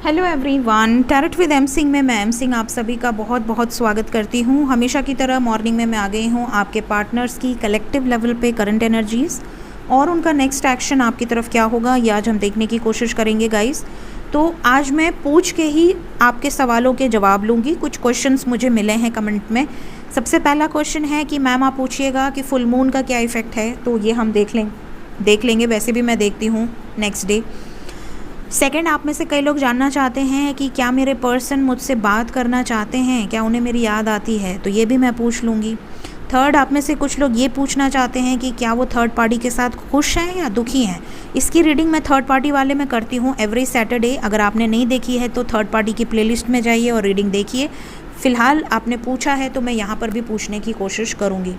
Hello everyone, tarot with M Singh में मैं M Singh आप सभी का बहुत बहुत स्वागत करती हूँ। हमेशा की तरह मॉर्निंग में मैं आ गई हूँ आपके पार्टनर्स की कलेक्टिव लेवल पे करंट एनर्जीज़ और उनका नेक्स्ट एक्शन आपकी तरफ क्या होगा ये आज हम देखने की कोशिश करेंगे गाइस। तो आज मैं पूछ के ही आपके सवालों के जवाब लूँगी। कुछ क्वेश्चंस मुझे मिले हैं कमेंट में। सबसे पहला क्वेश्चन है कि मैम आप पूछिएगा कि फुल मून का क्या इफ़ेक्ट है, तो ये हम देख लेंगे। वैसे भी मैं देखती हूँ नेक्स्ट डे। सेकंड, आप में से कई लोग जानना चाहते हैं कि क्या मेरे पर्सन मुझसे बात करना चाहते हैं, क्या उन्हें मेरी याद आती है, तो ये भी मैं पूछ लूँगी। थर्ड, आप में से कुछ लोग ये पूछना चाहते हैं कि क्या वो थर्ड पार्टी के साथ खुश हैं या दुखी हैं। इसकी रीडिंग मैं थर्ड पार्टी वाले में करती हूँ एवरी सैटरडे। अगर आपने नहीं देखी है तो थर्ड पार्टी की प्लेलिस्ट में जाइए और रीडिंग देखिए। फ़िलहाल आपने पूछा है तो मैं यहाँ पर भी पूछने की कोशिश करूँगी।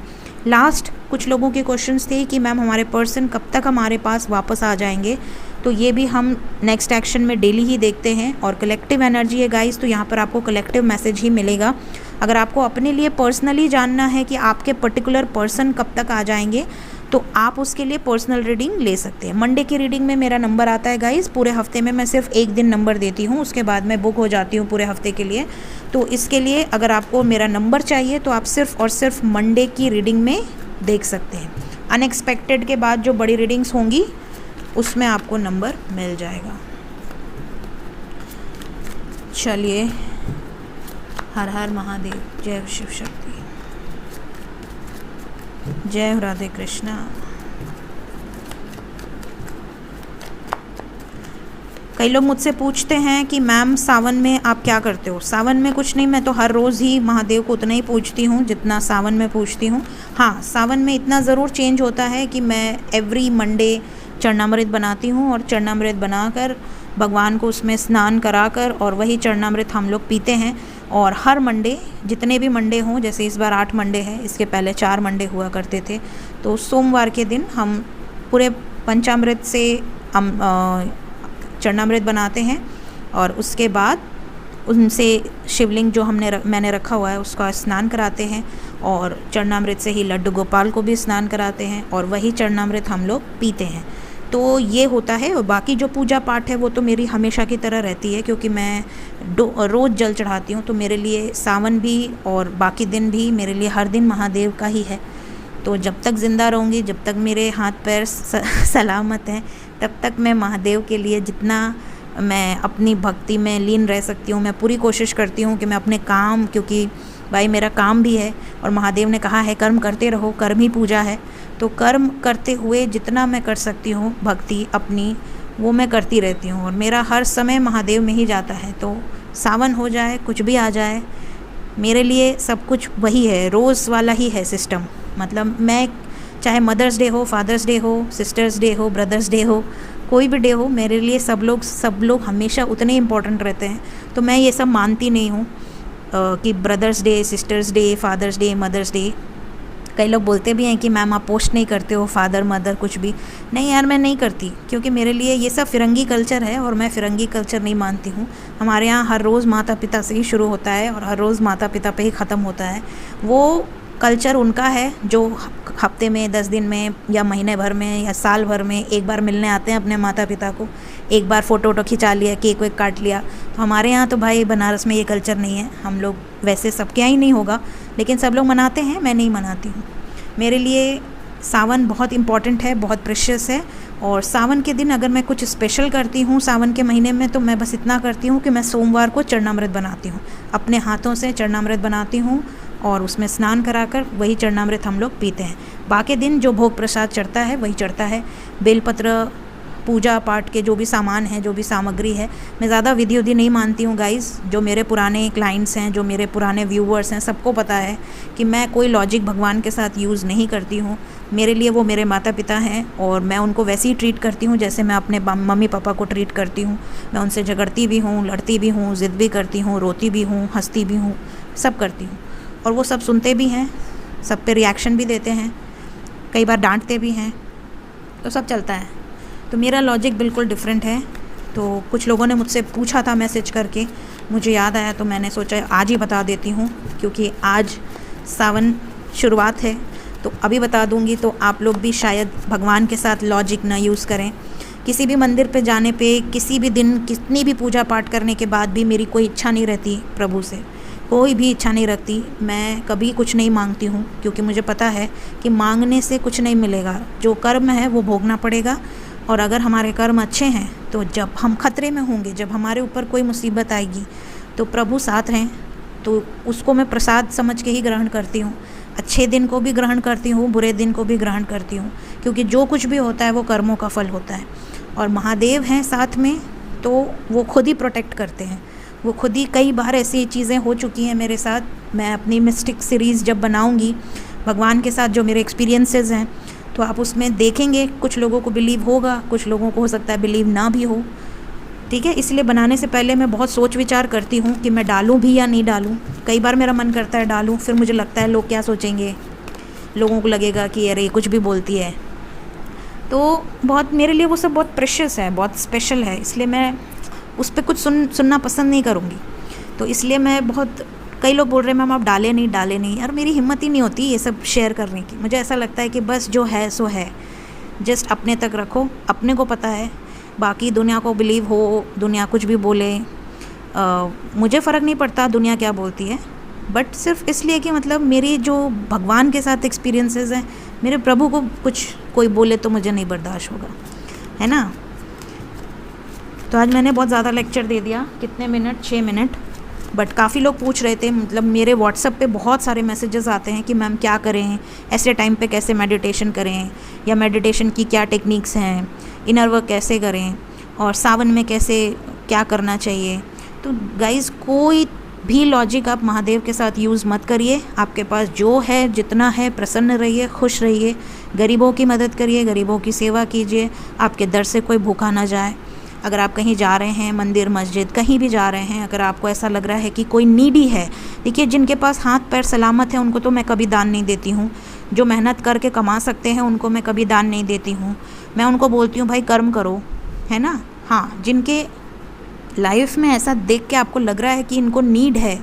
लास्ट कुछ लोगों के क्वेश्चंस थे कि मैम हमारे पर्सन कब तक हमारे पास वापस आ जाएंगे, तो ये भी हम नेक्स्ट एक्शन में डेली ही देखते हैं। और कलेक्टिव एनर्जी है गाइस, तो यहाँ पर आपको कलेक्टिव मैसेज ही मिलेगा। अगर आपको अपने लिए पर्सनली जानना है कि आपके पर्टिकुलर पर्सन कब तक आ जाएंगे तो आप उसके लिए पर्सनल रीडिंग ले सकते हैं। मंडे की रीडिंग में मेरा नंबर आता है गाइस। पूरे हफ्ते में मैं सिर्फ एक दिन नंबर देती हूँ, उसके बाद मैं बुक हो जाती हूँ पूरे हफ्ते के लिए। तो इसके लिए अगर आपको मेरा नंबर चाहिए तो आप सिर्फ और सिर्फ मंडे की रीडिंग में देख सकते हैं। अनएक्सपेक्टेड के बाद जो बड़ी रीडिंग्स होंगी उसमें आपको नंबर मिल जाएगा। चलिए, हर हर महादेव, जय शिव शक्ति, जय राधे कृष्णा। कई लोग मुझसे पूछते हैं कि मैम सावन में आप क्या करते हो। सावन में कुछ नहीं, मैं तो हर रोज़ ही महादेव को उतना ही पूजती हूँ जितना सावन में पूजती हूँ। हाँ, सावन में इतना ज़रूर चेंज होता है कि मैं एवरी मंडे चरणामृत बनाती हूँ और चरणामृत बनाकर भगवान को उसमें स्नान कराकर और वही चरणामृत हम लोग पीते हैं। और हर मंडे, जितने भी मंडे हों, जैसे इस बार 8 मंडे है, इसके पहले 4 मंडे हुआ करते थे, तो सोमवार के दिन हम पूरे पंचामृत से चरणामृत बनाते हैं और उसके बाद उनसे शिवलिंग जो मैंने रखा हुआ है उसका स्नान कराते हैं और चरणामृत से ही लड्डू गोपाल को भी स्नान कराते हैं और वही चरणामृत हम लोग पीते हैं। तो ये होता है। और बाकी जो पूजा पाठ है वो तो मेरी हमेशा की तरह रहती है, क्योंकि मैं रोज़ जल चढ़ाती हूँ। तो मेरे लिए सावन भी और बाकी दिन भी मेरे लिए हर दिन महादेव का ही है। तो जब तक ज़िंदा रहूँगी, जब तक मेरे हाथ पैर सलामत हैं, तब तक मैं महादेव के लिए जितना मैं अपनी भक्ति में लीन रह सकती हूँ, मैं पूरी कोशिश करती हूँ कि मैं अपने काम, क्योंकि भाई मेरा काम भी है और महादेव ने कहा है कर्म करते रहो, कर्म ही पूजा है। तो कर्म करते हुए जितना मैं कर सकती हूँ भक्ति अपनी, वो मैं करती रहती हूँ और मेरा हर समय महादेव में ही जाता है। तो सावन हो जाए, कुछ भी आ जाए, मेरे लिए सब कुछ वही है, रोज़ वाला ही है सिस्टम। मतलब मैं चाहे मदर्स डे हो, फादर्स डे हो, सिस्टर्स डे हो, ब्रदर्स डे हो, कोई भी डे हो, मेरे लिए सब लोग हमेशा उतने इम्पोर्टेंट रहते हैं। तो मैं ये सब मानती नहीं हूँ कि brothers day, sisters day, fathers day, mothers day. कई लोग बोलते भी हैं कि मैम आप पोस्ट नहीं करते हो फादर मदर कुछ भी। नहीं यार, मैं नहीं करती, क्योंकि मेरे लिए ये सब फिरंगी कल्चर है और मैं फिरंगी कल्चर नहीं मानती हूँ। हमारे यहाँ हर रोज़ माता पिता से ही शुरू होता है और हर रोज़ माता पिता पे ही ख़त्म होता है। वो कल्चर उनका है जो हफ्ते में, 10 दिन में या महीने भर में या साल भर में एक बार मिलने आते हैं अपने माता पिता को, एक बार फ़ोटो वोटो खिंचा लिया, केक वेक काट लिया। तो हमारे यहाँ तो भाई बनारस में ये कल्चर नहीं है। हम लोग, वैसे सबके यहाँ ही नहीं होगा, लेकिन सब लोग मनाते हैं, मैं नहीं मनाती हूँ। मेरे लिए सावन बहुत इम्पॉर्टेंट है, बहुत प्रेशियस है। और सावन के दिन अगर मैं कुछ स्पेशल करती हूँ सावन के महीने में, तो मैं बस इतना करती हूँ कि मैं सोमवार को चरणामृत बनाती हूँ, अपने हाथों से चरणामृत बनाती हूँ और उसमें स्नान कराकर वही चरणामृत हम लोग पीते हैं। बाकी दिन जो भोग प्रसाद चढ़ता है वही चढ़ता है। बेलपत्र, पूजा पाठ के जो भी सामान है, जो भी सामग्री है, मैं ज़्यादा विधि उधि नहीं मानती हूँ गाइस। जो मेरे पुराने क्लाइंट्स हैं, जो मेरे पुराने व्यूअर्स हैं, सबको पता है कि मैं कोई लॉजिक भगवान के साथ यूज़ नहीं करती हूँ। मेरे लिए वो मेरे माता पिता हैं और मैं उनको वैसे ही ट्रीट करती हूँ जैसे मैं अपने मम्मी पापा को ट्रीट करती हूँ। मैं उनसे झगड़ती भी हूँ, लड़ती भी हूँ, ज़िद भी करती हूँ, रोती भी हूँ, हंसती भी हूँ, सब करती हूँ। और वो सब सुनते भी हैं, सब पे रिएक्शन भी देते हैं, कई बार डांटते भी हैं, तो सब चलता है। तो मेरा लॉजिक बिल्कुल डिफरेंट है। तो कुछ लोगों ने मुझसे पूछा था मैसेज करके, मुझे याद आया तो मैंने सोचा आज ही बता देती हूँ, क्योंकि आज सावन शुरुआत है। तो अभी बता दूँगी तो आप लोग भी शायद भगवान के साथ लॉजिक ना यूज़ करें किसी भी मंदिर पे जाने पे, किसी भी दिन कितनी भी पूजा पाठ करने के बाद भी मेरी कोई इच्छा नहीं रहती प्रभु से, कोई भी इच्छा नहीं रखती। मैं कभी कुछ नहीं मांगती हूँ, क्योंकि मुझे पता है कि मांगने से कुछ नहीं मिलेगा। जो कर्म है वो भोगना पड़ेगा। और अगर हमारे कर्म अच्छे हैं तो जब हम खतरे में होंगे, जब हमारे ऊपर कोई मुसीबत आएगी तो प्रभु साथ हैं, तो उसको मैं प्रसाद समझ के ही ग्रहण करती हूँ। अच्छे दिन को भी ग्रहण करती हूँ, बुरे दिन को भी ग्रहण करती हूँ, क्योंकि जो कुछ भी होता है वो कर्मों का फल होता है। और महादेव हैं साथ में, तो वो खुद ही प्रोटेक्ट करते हैं। वो खुद ही, कई बार ऐसी चीज़ें हो चुकी हैं मेरे साथ। मैं अपनी मिस्टिक सीरीज़ जब बनाऊंगी भगवान के साथ, जो मेरे एक्सपीरियंसेस हैं, तो आप उसमें देखेंगे। कुछ लोगों को बिलीव होगा, कुछ लोगों को हो सकता है बिलीव ना भी हो, ठीक है। इसलिए बनाने से पहले मैं बहुत सोच विचार करती हूँ कि मैं डालूँ भी या नहीं डालूँ। कई बार मेरा मन करता है डालूँ, फिर मुझे लगता है लोग क्या सोचेंगे, लोगों को लगेगा कि अरे कुछ भी बोलती है। तो बहुत मेरे लिए वो सब बहुत प्रेशियस है, बहुत स्पेशल है, इसलिए मैं उस पर कुछ सुनना पसंद नहीं करूँगी। तो इसलिए मैं बहुत, कई लोग बोल रहे हैं मैम आप डाले नहीं यार, मेरी हिम्मत ही नहीं होती ये सब शेयर करने की। मुझे ऐसा लगता है कि बस जो है सो है, जस्ट अपने तक रखो, अपने को पता है। बाकी दुनिया को बिलीव हो, दुनिया कुछ भी बोले, मुझे फ़र्क नहीं पड़ता दुनिया क्या बोलती है, बट सिर्फ इसलिए कि मतलब मेरी जो भगवान के साथ एक्सपीरियंसेस हैं, मेरे प्रभु को कुछ कोई बोले तो मुझे नहीं बर्दाश्त होगा, है ना। तो आज मैंने बहुत ज़्यादा लेक्चर दे दिया। कितने मिनट? 6 मिनट। बट काफ़ी लोग पूछ रहे थे, मतलब मेरे व्हाट्सएप पे बहुत सारे मैसेजेस आते हैं कि मैम क्या करें, ऐसे टाइम पे कैसे मेडिटेशन करें, या मेडिटेशन की क्या टेक्निक्स हैं, इनर वर्क कैसे करें, और सावन में कैसे क्या करना चाहिए। तो गाइज़, कोई भी लॉजिक आप महादेव के साथ यूज़ मत करिए। आपके पास जो है, जितना है, प्रसन्न रहिए, खुश रहिए, गरीबों की मदद करिए, गरीबों की सेवा कीजिए। आपके दर से कोई भूखा ना जाए। अगर आप कहीं जा रहे हैं, मंदिर मस्जिद कहीं भी जा रहे हैं, अगर आपको ऐसा लग रहा है कि कोई नीडी है, देखिए जिनके पास हाथ पैर सलामत है उनको तो मैं कभी दान नहीं देती हूँ। जो मेहनत करके कमा सकते हैं उनको मैं कभी दान नहीं देती हूँ। मैं उनको बोलती हूँ भाई कर्म करो, है ना। हाँ, जिनके लाइफ में ऐसा देख के आपको लग रहा है कि इनको नीड है,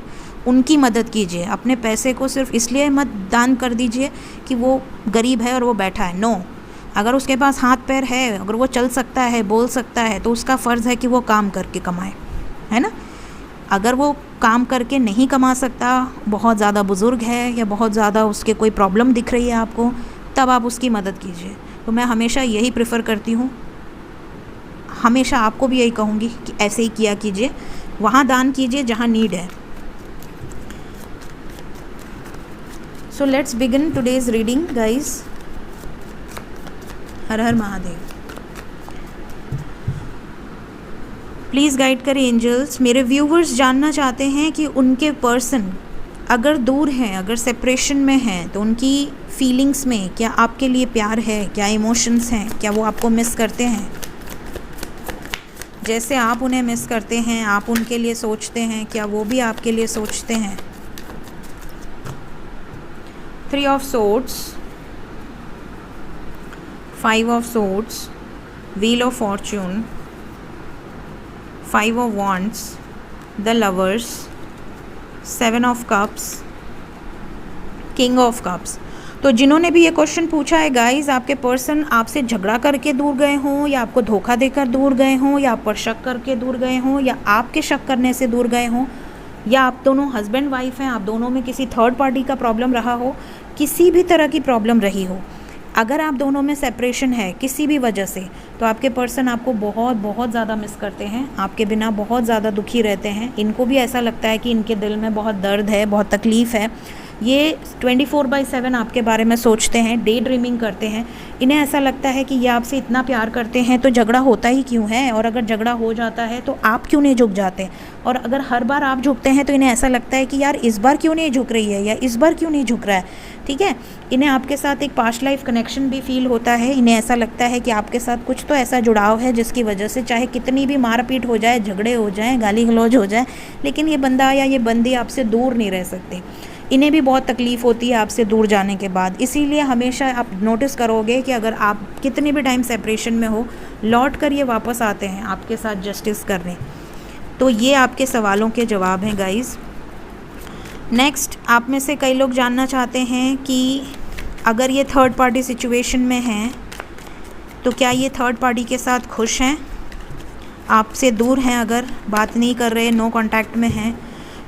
उनकी मदद कीजिए। अपने पैसे को सिर्फ इसलिए मत दान कर दीजिए कि वो गरीब है और वो बैठा है। नो, अगर उसके पास हाथ पैर है, अगर वो चल सकता है, बोल सकता है, तो उसका फ़र्ज़ है कि वो काम करके कमाए, है ना। अगर वो काम करके नहीं कमा सकता, बहुत ज़्यादा बुज़ुर्ग है या बहुत ज़्यादा उसके कोई प्रॉब्लम दिख रही है आपको, तब आप उसकी मदद कीजिए। तो मैं हमेशा यही प्रेफर करती हूँ, हमेशा आपको भी यही कहूँगी कि ऐसे ही किया कीजिए, वहाँ दान कीजिए जहाँ नीड है। So let's begin today's reading guys. Her her Mahadev. Please guide करें एंजल्स। मेरे व्यूवर्स जानना चाहते हैं कि उनके पर्सन अगर दूर हैं, अगर सेपरेशन में हैं, तो उनकी फीलिंग्स में क्या आपके लिए प्यार है, क्या इमोशंस हैं, क्या वो आपको मिस करते हैं जैसे आप उन्हें मिस करते हैं, आप उनके लिए सोचते हैं, क्या वो भी आपके लिए सोचते हैं। 3 of swords, 5 of swords, wheel of fortune, 5 of wands, the lovers, 7 of cups, king of cups। तो जिन्होंने भी ये क्वेश्चन पूछा है गाइज, आपके पर्सन आपसे झगड़ा करके दूर गए हों, या आपको धोखा देकर दूर गए हों, या आप पर शक करके दूर गए हों, या आपके शक करने से दूर गए हों, या आप दोनों हस्बैंड वाइफ हैं, आप दोनों में किसी थर्ड पार्टी का प्रॉब्लम रहा हो, किसी भी तरह की प्रॉब्लम रही हो, अगर आप दोनों में सेपरेशन है किसी भी वजह से, तो आपके पर्सन आपको बहुत बहुत ज़्यादा मिस करते हैं, आपके बिना बहुत ज़्यादा दुखी रहते हैं। इनको भी ऐसा लगता है कि इनके दिल में बहुत दर्द है, बहुत तकलीफ़ है। ये 24/7 आपके बारे में सोचते हैं, डे ड्रीमिंग करते हैं। इन्हें ऐसा लगता है कि ये आपसे इतना प्यार करते हैं तो झगड़ा होता ही क्यों है, और अगर झगड़ा हो जाता है तो आप क्यों नहीं झुक जाते, और अगर हर बार आप झुकते हैं तो इन्हें ऐसा लगता है कि यार इस बार क्यों नहीं झुक रही है, या इस बार क्यों नहीं झुक रहा है। ठीक है, इन्हें आपके साथ एक पास्ट लाइफ कनेक्शन भी फील होता है। इन्हें ऐसा लगता है कि आपके साथ कुछ तो ऐसा जुड़ाव है जिसकी वजह से चाहे कितनी भी मारपीट हो जाए, झगड़े हो जाए, गाली गलौज हो जाए, लेकिन ये बंदा या ये बंदी आपसे दूर नहीं रह सकते। इन्हें भी बहुत तकलीफ़ होती है आपसे दूर जाने के बाद। इसीलिए हमेशा आप नोटिस करोगे कि अगर आप कितने भी टाइम सेपरेशन में हो, लौट कर ये वापस आते हैं आपके साथ जस्टिस करने। तो ये आपके सवालों के जवाब हैं गाइज़। नेक्स्ट, आप में से कई लोग जानना चाहते हैं कि अगर ये थर्ड पार्टी सिचुएशन में हैं तो क्या ये थर्ड पार्टी के साथ खुश हैं, आपसे दूर हैं, अगर बात नहीं कर रहे, नो कांटेक्ट में हैं?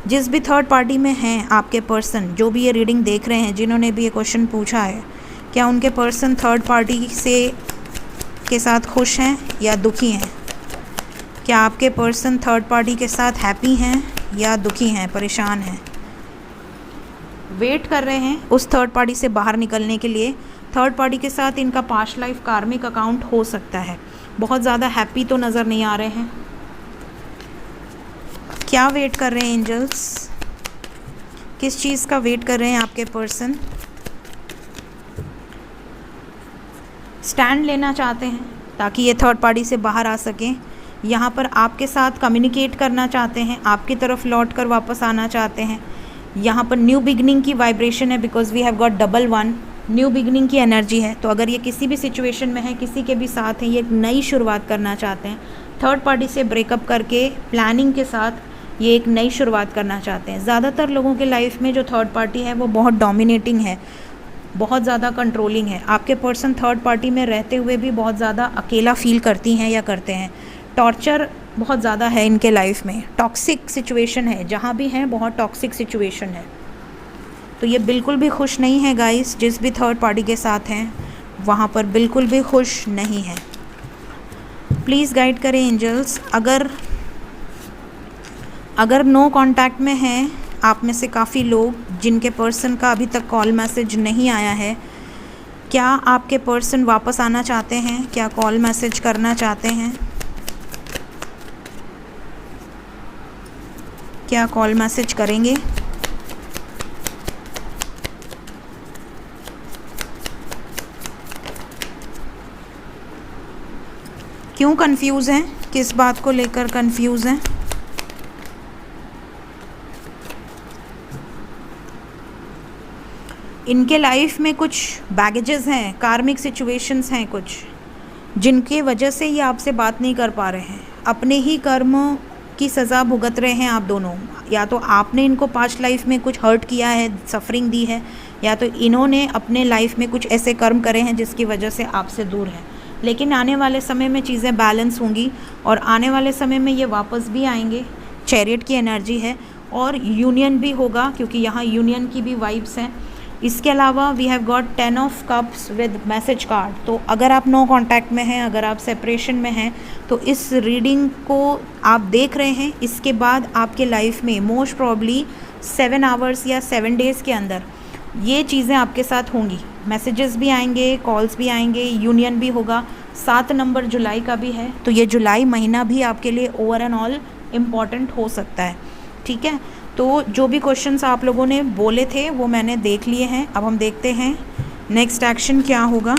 जिस भी थर्ड पार्टी में हैं आपके पर्सन, जो भी ये रीडिंग देख रहे हैं, जिन्होंने भी ये क्वेश्चन पूछा है, क्या उनके पर्सन थर्ड पार्टी से के साथ खुश हैं या दुखी हैं? क्या आपके पर्सन थर्ड पार्टी के साथ हैप्पी हैं या दुखी हैं, परेशान हैं? वेट कर रहे हैं उस थर्ड पार्टी से बाहर निकलने के लिए। थर्ड पार्टी के साथ इनका पास्ट लाइफ कार्मिक अकाउंट हो सकता है। बहुत ज़्यादा हैप्पी तो नज़र नहीं आ रहे हैं। क्या वेट कर रहे हैं एंजल्स, किस चीज़ का वेट कर रहे हैं आपके पर्सन? स्टैंड लेना चाहते हैं ताकि ये थर्ड पार्टी से बाहर आ सकें। यहाँ पर आपके साथ कम्युनिकेट करना चाहते हैं, आपकी तरफ लौट कर वापस आना चाहते हैं। यहाँ पर न्यू बिगनिंग की वाइब्रेशन है, because we have got double 1, new beginning की एनर्जी है। तो अगर ये किसी भी सिचुएशन में है, किसी के भी साथ हैं, ये एक नई शुरुआत करना चाहते हैं। थर्ड पार्टी से ब्रेकअप करके प्लानिंग के साथ ये एक नई शुरुआत करना चाहते हैं। ज़्यादातर लोगों के लाइफ में जो थर्ड पार्टी है वो बहुत डोमिनेटिंग है, बहुत ज़्यादा कंट्रोलिंग है। आपके पर्सन थर्ड पार्टी में रहते हुए भी बहुत ज़्यादा अकेला फील करती हैं या करते हैं। टॉर्चर बहुत ज़्यादा है इनके लाइफ में, टॉक्सिक सिचुएशन है, जहाँ भी हैं बहुत टॉक्सिक सिचुएशन है। तो ये बिल्कुल भी खुश नहीं है गाइस, जिस भी थर्ड पार्टी के साथ हैं वहाँ पर बिल्कुल भी खुश नहीं है। प्लीज़ गाइड करें एंजल्स। अगर नो कांटेक्ट में हैं आप में से काफ़ी लोग जिनके पर्सन का अभी तक कॉल मैसेज नहीं आया है, क्या आपके पर्सन वापस आना चाहते हैं? क्या कॉल मैसेज करना चाहते हैं? क्या कॉल मैसेज करेंगे? क्यों कंफ्यूज हैं, किस बात को लेकर कंफ्यूज हैं? इनके लाइफ में कुछ बैगेजेस हैं, कार्मिक सिचुएशंस हैं कुछ, जिनके वजह से ये आपसे बात नहीं कर पा रहे हैं। अपने ही कर्म की सज़ा भुगत रहे हैं आप दोनों। या तो आपने इनको पास्ट लाइफ में कुछ हर्ट किया है, सफरिंग दी है, या तो इन्होंने अपने लाइफ में कुछ ऐसे कर्म करे हैं जिसकी वजह से आपसे दूर हैं। लेकिन आने वाले समय में चीज़ें बैलेंस होंगी और आने वाले समय में ये वापस भी आएंगे। चैरियट की एनर्जी है और यूनियन भी होगा, क्योंकि यहाँ यूनियन की भी वाइब्स हैं। इसके अलावा we have got 10 of cups with message card. तो अगर आप नो कांटेक्ट में हैं, अगर आप सेपरेशन में हैं, तो इस रीडिंग को आप देख रहे हैं, इसके बाद आपके लाइफ में मोस्ट प्रॉब्ली 7 आवर्स या 7 डेज़ के अंदर ये चीज़ें आपके साथ होंगी। मैसेजेस भी आएंगे, कॉल्स भी आएंगे, यूनियन भी होगा। 7 नंबर जुलाई का भी है, तो ये जुलाई महीना भी आपके लिए ओवर एंड ऑल इम्पॉर्टेंट हो सकता है। ठीक है, तो जो भी क्वेश्चंस आप लोगों ने बोले थे वो मैंने देख लिए हैं। अब हम देखते हैं नेक्स्ट एक्शन क्या होगा।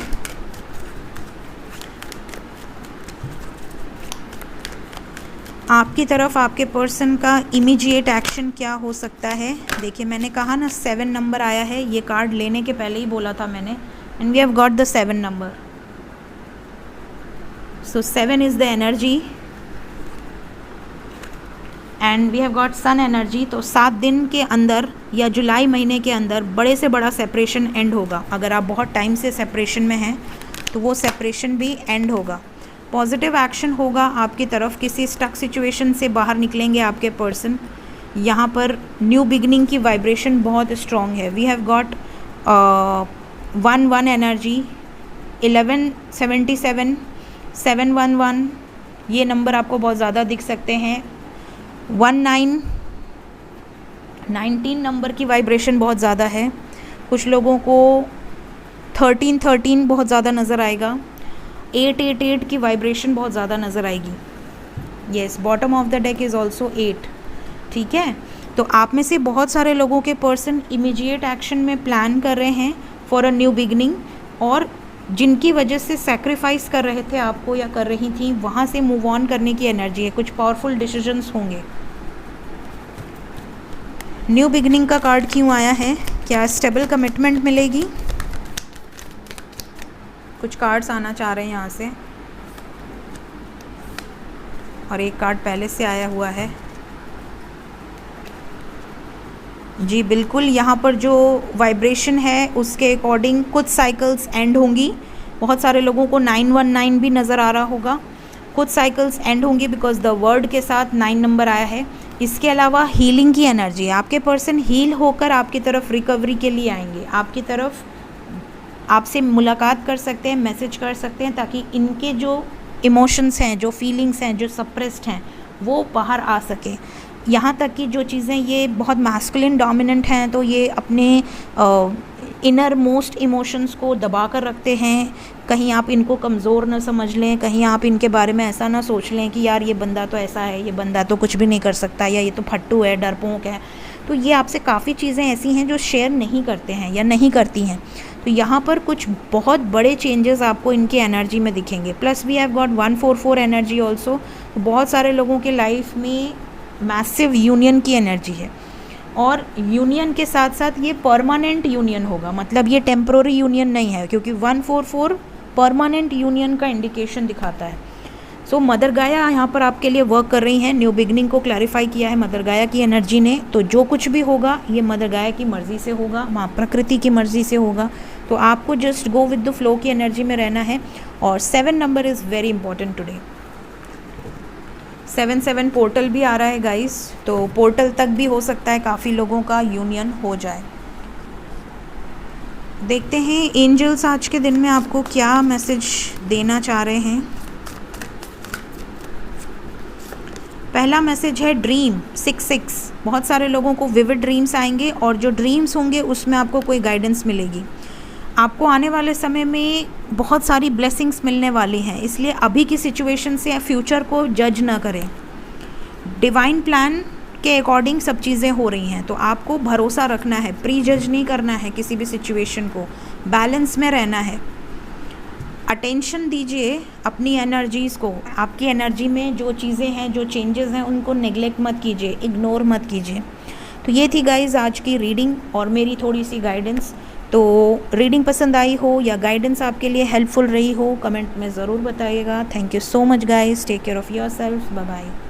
आपकी तरफ आपके पर्सन का इमीडिएट एक्शन क्या हो सकता है। देखिए, मैंने कहा ना 7 नंबर आया है, ये कार्ड लेने के पहले ही बोला था मैंने, and we have got the 7 number. So 7 is the energy and we have got sun energy. तो 7 दिन के अंदर या जुलाई महीने के अंदर बड़े से बड़ा सेपरेशन एंड होगा। अगर आप बहुत टाइम से सेपरेशन में हैं तो वो सेपरेशन भी एंड होगा। पॉजिटिव एक्शन होगा आपकी तरफ, किसी स्टक सिचुएशन से बाहर निकलेंगे आपके पर्सन। यहाँ पर न्यू बिगनिंग की वाइब्रेशन बहुत स्ट्रॉन्ग है। वी हैव गॉट 1-1 एनर्जी, 1177, 711, ये नंबर आपको बहुत ज़्यादा दिख सकते हैं। 19 नंबर की वाइब्रेशन बहुत ज़्यादा है। कुछ लोगों को 13 बहुत ज़्यादा नज़र आएगा। 8 की वाइब्रेशन बहुत ज़्यादा नज़र आएगी। Yes, bottom of the deck is also 8। ठीक है, तो आप में से बहुत सारे लोगों के पर्सन इमीडिएट एक्शन में प्लान कर रहे हैं फॉर अ न्यू बिगनिंग, और जिनकी वजह से सैक्रिफाइस कर रहे थे आपको या कर रही थी, वहाँ से मूव ऑन करने की एनर्जी है। कुछ पावरफुल डिसीजंस होंगे। न्यू बिगनिंग का कार्ड क्यों आया है? क्या स्टेबल कमिटमेंट मिलेगी? कुछ कार्ड्स आना चाह रहे हैं यहाँ से, और एक कार्ड पहले से आया हुआ है। जी बिल्कुल, यहाँ पर जो वाइब्रेशन है उसके अकॉर्डिंग कुछ साइकिल्स एंड होंगी, बहुत सारे लोगों को 919 भी नज़र आ रहा होगा। कुछ साइकिल्स एंड होंगी बिकॉज द वर्ड के साथ 9 नंबर आया है। इसके अलावा हीलिंग की एनर्जी, आपके पर्सन हील होकर आपकी तरफ रिकवरी के लिए आएंगे, आपकी तरफ आपसे मुलाकात कर सकते हैं, मैसेज कर सकते हैं, ताकि इनके जो इमोशंस हैं, जो फीलिंग्स हैं, जो सप्रेस्ड हैं, वो बाहर आ सके। यहाँ तक कि जो चीज़ें ये बहुत मैस्कुलिन डोमिनेंट हैं, तो ये अपने इनर मोस्ट इमोशंस को दबा कर रखते हैं। कहीं आप इनको कमज़ोर ना समझ लें, कहीं आप इनके बारे में ऐसा ना सोच लें कि यार ये बंदा तो ऐसा है, ये बंदा तो कुछ भी नहीं कर सकता, या ये तो फट्टू है, डरपोक है। तो ये आपसे काफ़ी चीज़ें ऐसी हैं जो शेयर नहीं करते हैं या नहीं करती हैं। तो यहाँ पर कुछ बहुत बड़े चेंजेस आपको इनकी एनर्जी में दिखेंगे। Plus we have got 144 energy also. तो बहुत सारे लोगों के लाइफ में मैसिव यूनियन की एनर्जी है, और यूनियन के साथ साथ ये परमानेंट यूनियन होगा, मतलब ये टेम्प्रोरी यूनियन नहीं है, क्योंकि 144 परमानेंट यूनियन का इंडिकेशन दिखाता है। सो मदर गाया यहाँ पर आपके लिए वर्क कर रही हैं। न्यू बिगनिंग को क्लैरिफाई किया है मदर गाया की एनर्जी ने। तो जो कुछ भी होगा ये मदर गाया की मर्ज़ी से होगा, माँ प्रकृति की मर्ज़ी से होगा। तो आपको just go with the flow की एनर्जी में रहना है। और 7 number is very important today. 7 portal भी आ रहा है गाइस, तो पोर्टल तक भी हो सकता है काफ़ी लोगों का यूनियन हो जाए। देखते हैं एंजल्स आज के दिन में आपको क्या मैसेज देना चाह रहे हैं। पहला मैसेज है ड्रीम 66। बहुत सारे लोगों को विविड ड्रीम्स आएंगे, और जो ड्रीम्स होंगे उसमें आपको कोई गाइडेंस मिलेगी। आपको आने वाले समय में बहुत सारी ब्लेसिंग्स मिलने वाली हैं, इसलिए अभी की सिचुएशन से फ्यूचर को जज ना करें। डिवाइन प्लान के अकॉर्डिंग सब चीज़ें हो रही हैं, तो आपको भरोसा रखना है, प्री जज नहीं करना है किसी भी सिचुएशन को, बैलेंस में रहना है। अटेंशन दीजिए अपनी एनर्जीज़ को। आपकी एनर्जी में जो चीज़ें हैं, जो चेंजेस हैं, उनको नेग्लेक्ट मत कीजिए, इग्नोर मत कीजिए। तो ये थी गाइज़ आज की रीडिंग और मेरी थोड़ी सी गाइडेंस। तो रीडिंग पसंद आई हो या गाइडेंस आपके लिए हेल्पफुल रही हो, कमेंट में ज़रूर बताइएगा। Thank you so much guys, take care of yourself, bye bye.